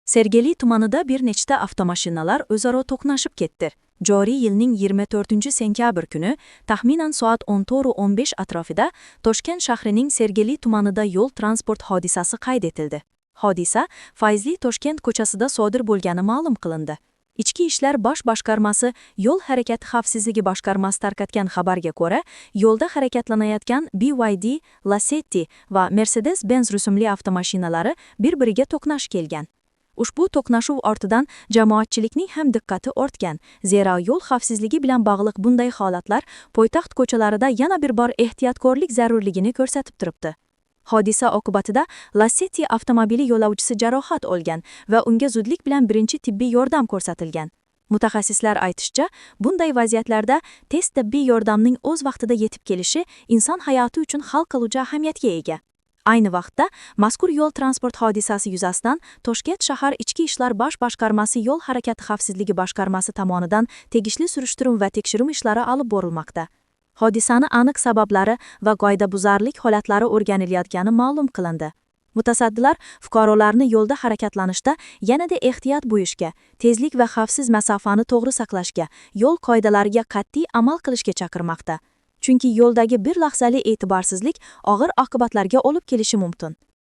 Sergeli tumanida bir nechta avtomashinalar o'zaro to'qnashib ketdi. Joriy yilning 24-sentyabr kuni, taxminan soat 14:15 atrofida Toshkent shahrining Sergeli tumanida yo'l transport hodisasi qayd etildi. Hodisa Fayzli Toshkent ko'chasida sodir bo'lgani ma'lum qilindi. Ichki ishlar bosh boshqarmasi yo'l harakati xavfsizligi boshqarmasi tarqatgan xabarga ko'ra, yo'lda harakatlanayotgan BYD, Lacetti va Mercedes-Benz rusumli avtomashinalari bir-biriga to'qnash kelgan. Ushbu to'qnashuv ortidan jamoatchilikning ham diqqati ortgan, zero yo'l xavfsizligi bilan bog'liq bunday holatlar poytaxt ko'chalarida yana bir bor ehtiyotkorlik zarurligini ko'rsatib turibdi. Hodisa oqibatida Lacetti avtomobili yo'lovchisi jarohat olgan va unga zudlik bilan birinchi tibbiy yordam ko'rsatilgan. Mutaxassislar aytishicha, bunday vaziyatlarda tez tibbiy yordamning o'z vaqtida yetib kelishi inson hayoti uchun hal qiluvchi ahamiyatga ega. Ayni vaqtda, mazkur yo'l transport hodisasi yuzasidan Toshkent shahar Ichki ishlar bosh boshqarmasi yo'l harakati xavfsizligi boshqarmasi tomonidan tegishli surishtiruv va tekshiruv ishlari olib borilmoqda. Hodisani aniq sabablari va qoidabuzarlik holatlari o'rganilayotgani ma'lum qilindi. Mutasaddilar fuqarolarni yo'lda harakatlanishda yanada ehtiyot bo'lishga, tezlik va xavfsiz masofani to'g'ri saqlashga, yo'l qoidalariga qat'iy amal qilishga chaqirmoqda. Chunki yo'ldagi bir lahzali e'tiborsizlik og'ir oqibatlarga olib kelishi mumkin.